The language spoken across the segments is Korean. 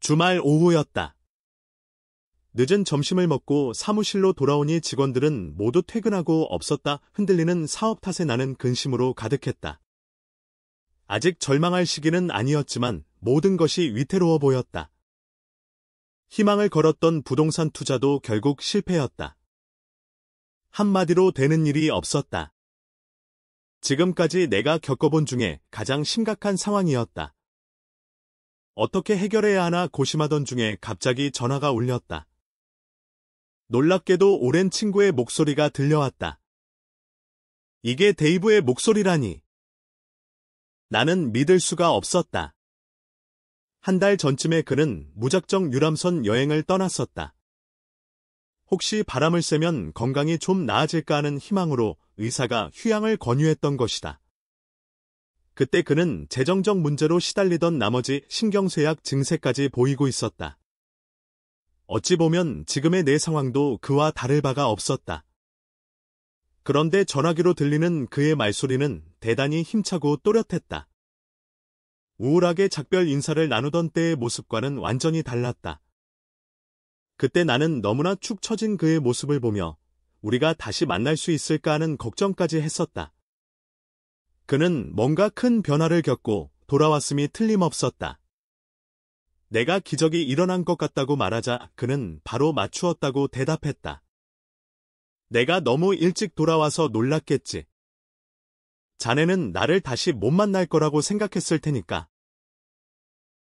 주말 오후였다. 늦은 점심을 먹고 사무실로 돌아오니 직원들은 모두 퇴근하고 없었다. 흔들리는 사업 탓에 나는 근심으로 가득했다. 아직 절망할 시기는 아니었지만 모든 것이 위태로워 보였다. 희망을 걸었던 부동산 투자도 결국 실패였다. 한마디로 되는 일이 없었다. 지금까지 내가 겪어본 중에 가장 심각한 상황이었다. 어떻게 해결해야 하나 고심하던 중에 갑자기 전화가 울렸다. 놀랍게도 오랜 친구의 목소리가 들려왔다. 이게 데이브의 목소리라니. 나는 믿을 수가 없었다. 한 달 전쯤에 그는 무작정 유람선 여행을 떠났었다. 혹시 바람을 쐬면 건강이 좀 나아질까 하는 희망으로 의사가 휴양을 권유했던 것이다. 그때 그는 재정적 문제로 시달리던 나머지 신경쇠약 증세까지 보이고 있었다. 어찌 보면 지금의 내 상황도 그와 다를 바가 없었다. 그런데 전화기로 들리는 그의 말소리는 대단히 힘차고 또렷했다. 우울하게 작별 인사를 나누던 때의 모습과는 완전히 달랐다. 그때 나는 너무나 축 처진 그의 모습을 보며 우리가 다시 만날 수 있을까 하는 걱정까지 했었다. 그는 뭔가 큰 변화를 겪고 돌아왔음이 틀림없었다. 내가 기적이 일어난 것 같다고 말하자 그는 바로 맞추었다고 대답했다. 내가 너무 일찍 돌아와서 놀랐겠지. 자네는 나를 다시 못 만날 거라고 생각했을 테니까.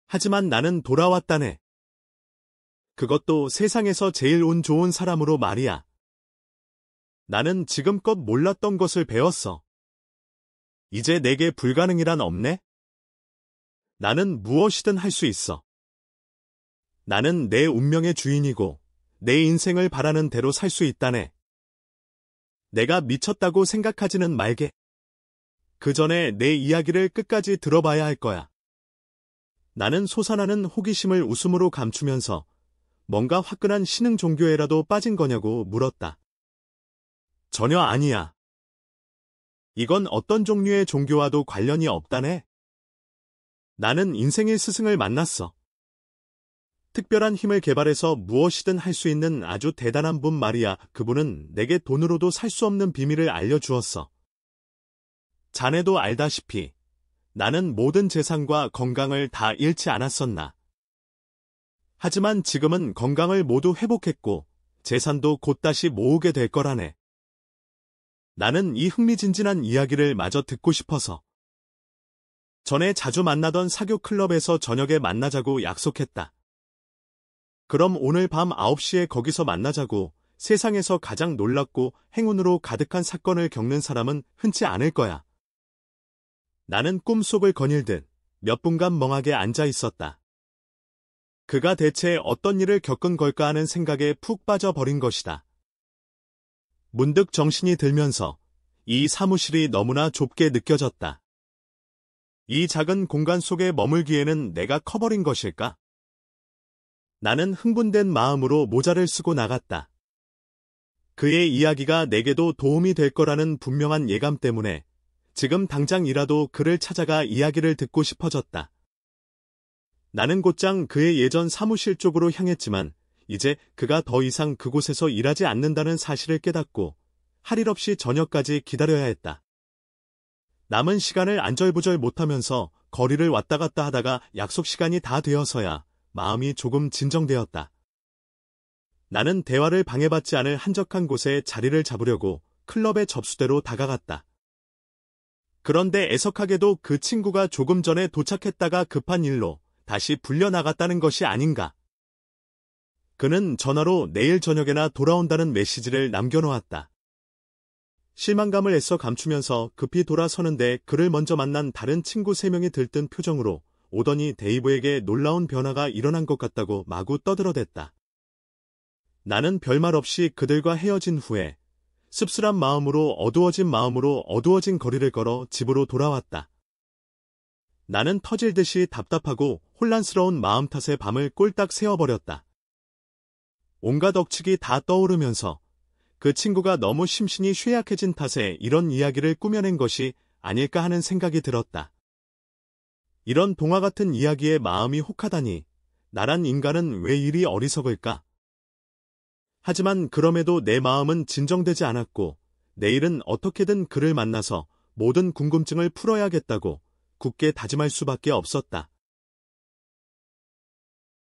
하지만 나는 돌아왔다네. 그것도 세상에서 제일 운 좋은 사람으로 말이야. 나는 지금껏 몰랐던 것을 배웠어. 이제 내게 불가능이란 없네? 나는 무엇이든 할 수 있어. 나는 내 운명의 주인이고 내 인생을 바라는 대로 살 수 있다네. 내가 미쳤다고 생각하지는 말게. 그 전에 내 이야기를 끝까지 들어봐야 할 거야. 나는 솟아나는 호기심을 웃음으로 감추면서 뭔가 화끈한 신흥 종교에라도 빠진 거냐고 물었다. 전혀 아니야. 이건 어떤 종류의 종교와도 관련이 없다네. 나는 인생의 스승을 만났어. 특별한 힘을 개발해서 무엇이든 할 수 있는 아주 대단한 분 말이야. 그분은 내게 돈으로도 살 수 없는 비밀을 알려주었어. 자네도 알다시피 나는 모든 재산과 건강을 다 잃지 않았었나. 하지만 지금은 건강을 모두 회복했고 재산도 곧 다시 모으게 될 거라네. 나는 이 흥미진진한 이야기를 마저 듣고 싶어서. 전에 자주 만나던 사교 클럽에서 저녁에 만나자고 약속했다. 그럼 오늘 밤 9시에 거기서 만나자고. 세상에서 가장 놀랍고 행운으로 가득한 사건을 겪는 사람은 흔치 않을 거야. 나는 꿈속을 거닐듯 몇 분간 멍하게 앉아 있었다. 그가 대체 어떤 일을 겪은 걸까 하는 생각에 푹 빠져버린 것이다. 문득 정신이 들면서 이 사무실이 너무나 좁게 느껴졌다. 이 작은 공간 속에 머물기에는 내가 커버린 것일까? 나는 흥분된 마음으로 모자를 쓰고 나갔다. 그의 이야기가 내게도 도움이 될 거라는 분명한 예감 때문에 지금 당장이라도 그를 찾아가 이야기를 듣고 싶어졌다. 나는 곧장 그의 예전 사무실 쪽으로 향했지만 이제 그가 더 이상 그곳에서 일하지 않는다는 사실을 깨닫고 할 일 없이 저녁까지 기다려야 했다. 남은 시간을 안절부절 못하면서 거리를 왔다 갔다 하다가 약속 시간이 다 되어서야 마음이 조금 진정되었다. 나는 대화를 방해받지 않을 한적한 곳에 자리를 잡으려고 클럽의 접수대로 다가갔다. 그런데 애석하게도 그 친구가 조금 전에 도착했다가 급한 일로 다시 불려나갔다는 것이 아닌가. 그는 전화로 내일 저녁에나 돌아온다는 메시지를 남겨놓았다. 실망감을 애써 감추면서 급히 돌아서는데 그를 먼저 만난 다른 친구 3명이 들뜬 표정으로 오더니 데이브에게 놀라운 변화가 일어난 것 같다고 마구 떠들어댔다. 나는 별말 없이 그들과 헤어진 후에 씁쓸한 마음으로 어두워진 거리를 걸어 집으로 돌아왔다. 나는 터질 듯이 답답하고 혼란스러운 마음 탓에 밤을 꼴딱 새워버렸다. 온갖 억측이 다 떠오르면서 그 친구가 너무 심신이 쇠약해진 탓에 이런 이야기를 꾸며낸 것이 아닐까 하는 생각이 들었다. 이런 동화 같은 이야기에 마음이 혹하다니 나란 인간은 왜 이리 어리석을까? 하지만 그럼에도 내 마음은 진정되지 않았고 내일은 어떻게든 그를 만나서 모든 궁금증을 풀어야겠다고 굳게 다짐할 수밖에 없었다.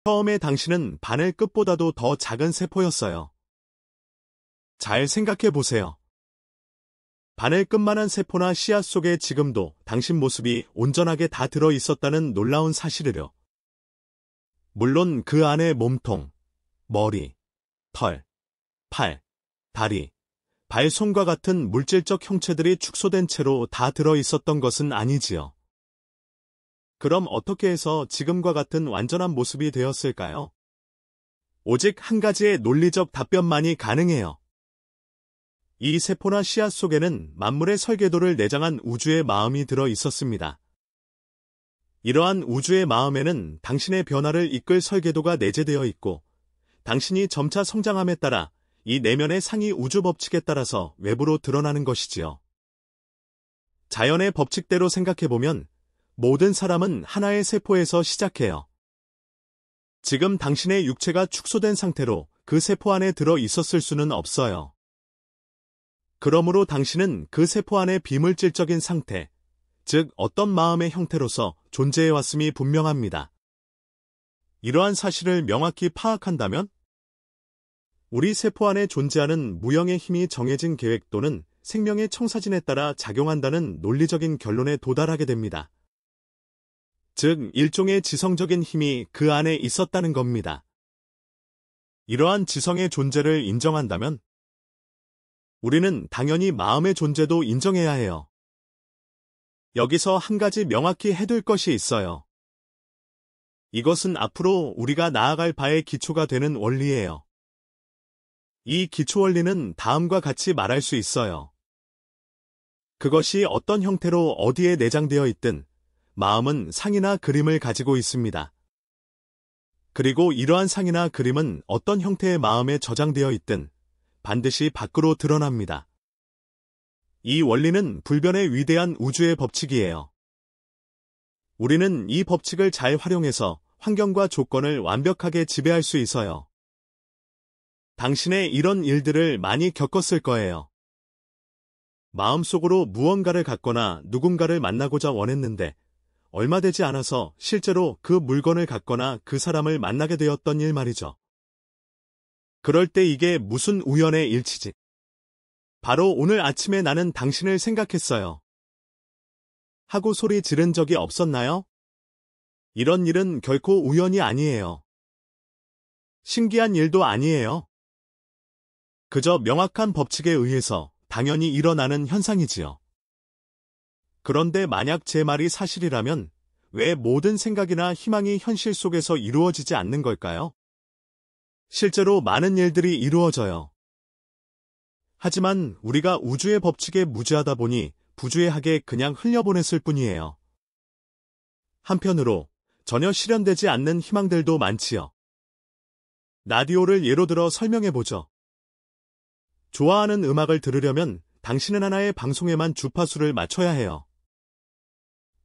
처음에 당신은 바늘 끝보다도 더 작은 세포였어요. 잘 생각해 보세요. 바늘 끝만한 세포나 씨앗 속에 지금도 당신 모습이 온전하게 다 들어 있었다는 놀라운 사실이려. 물론 그 안에 몸통, 머리, 털, 팔, 다리, 발, 손과 같은 물질적 형체들이 축소된 채로 다 들어 있었던 것은 아니지요. 그럼 어떻게 해서 지금과 같은 완전한 모습이 되었을까요? 오직 한 가지의 논리적 답변만이 가능해요. 이 세포나 씨앗 속에는 만물의 설계도를 내장한 우주의 마음이 들어 있었습니다. 이러한 우주의 마음에는 당신의 변화를 이끌 설계도가 내재되어 있고 당신이 점차 성장함에 따라 이 내면의 상위 우주 법칙에 따라서 외부로 드러나는 것이지요. 자연의 법칙대로 생각해보면 모든 사람은 하나의 세포에서 시작해요. 지금 당신의 육체가 축소된 상태로 그 세포 안에 들어 있었을 수는 없어요. 그러므로 당신은 그 세포 안의 비물질적인 상태, 즉 어떤 마음의 형태로서 존재해왔음이 분명합니다. 이러한 사실을 명확히 파악한다면 우리 세포 안에 존재하는 무형의 힘이 정해진 계획 또는 생명의 청사진에 따라 작용한다는 논리적인 결론에 도달하게 됩니다. 즉, 일종의 지성적인 힘이 그 안에 있었다는 겁니다. 이러한 지성의 존재를 인정한다면 우리는 당연히 마음의 존재도 인정해야 해요. 여기서 한 가지 명확히 해둘 것이 있어요. 이것은 앞으로 우리가 나아갈 바의 기초가 되는 원리예요. 이 기초 원리는 다음과 같이 말할 수 있어요. 그것이 어떤 형태로 어디에 내장되어 있든 마음은 상이나 그림을 가지고 있습니다. 그리고 이러한 상이나 그림은 어떤 형태의 마음에 저장되어 있든 반드시 밖으로 드러납니다. 이 원리는 불변의 위대한 우주의 법칙이에요. 우리는 이 법칙을 잘 활용해서 환경과 조건을 완벽하게 지배할 수 있어요. 당신의 이런 일들을 많이 겪었을 거예요. 마음속으로 무언가를 갖거나 누군가를 만나고자 원했는데 얼마 되지 않아서 실제로 그 물건을 갖거나 그 사람을 만나게 되었던 일 말이죠. 그럴 때 이게 무슨 우연의 일치지? 바로 오늘 아침에 나는 당신을 생각했어요. 하고 소리 지른 적이 없었나요? 이런 일은 결코 우연이 아니에요. 신기한 일도 아니에요. 그저 명확한 법칙에 의해서 당연히 일어나는 현상이지요. 그런데 만약 제 말이 사실이라면 왜 모든 생각이나 희망이 현실 속에서 이루어지지 않는 걸까요? 실제로 많은 일들이 이루어져요. 하지만 우리가 우주의 법칙에 무지하다 보니 부주의하게 그냥 흘려보냈을 뿐이에요. 한편으로 전혀 실현되지 않는 희망들도 많지요. 라디오를 예로 들어 설명해보죠. 좋아하는 음악을 들으려면 당신은 하나의 방송에만 주파수를 맞춰야 해요.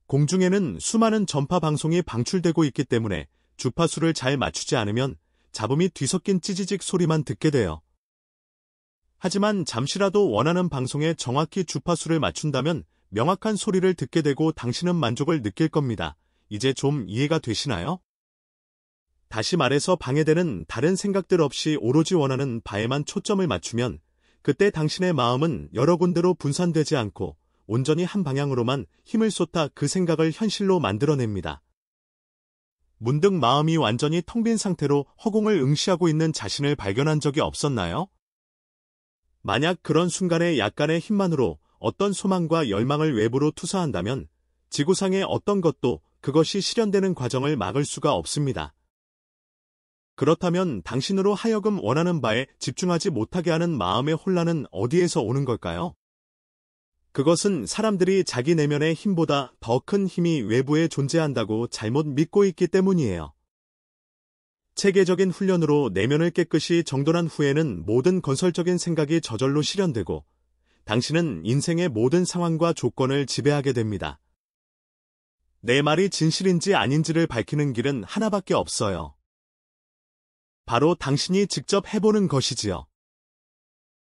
공중에는 수많은 전파 방송이 방출되고 있기 때문에 주파수를 잘 맞추지 않으면 잡음이 뒤섞인 찌지직 소리만 듣게 돼요. 하지만 잠시라도 원하는 방송에 정확히 주파수를 맞춘다면 명확한 소리를 듣게 되고 당신은 만족을 느낄 겁니다. 이제 좀 이해가 되시나요? 다시 말해서 방해되는 다른 생각들 없이 오로지 원하는 바에만 초점을 맞추면 그때 당신의 마음은 여러 군데로 분산되지 않고 온전히 한 방향으로만 힘을 쏟아 그 생각을 현실로 만들어냅니다. 문득 마음이 완전히 텅 빈 상태로 허공을 응시하고 있는 자신을 발견한 적이 없었나요? 만약 그런 순간에 약간의 힘만으로 어떤 소망과 열망을 외부로 투사한다면 지구상의 어떤 것도 그것이 실현되는 과정을 막을 수가 없습니다. 그렇다면 당신으로 하여금 원하는 바에 집중하지 못하게 하는 마음의 혼란은 어디에서 오는 걸까요? 그것은 사람들이 자기 내면의 힘보다 더 큰 힘이 외부에 존재한다고 잘못 믿고 있기 때문이에요. 체계적인 훈련으로 내면을 깨끗이 정돈한 후에는 모든 건설적인 생각이 저절로 실현되고 당신은 인생의 모든 상황과 조건을 지배하게 됩니다. 내 말이 진실인지 아닌지를 밝히는 길은 하나밖에 없어요. 바로 당신이 직접 해보는 것이지요.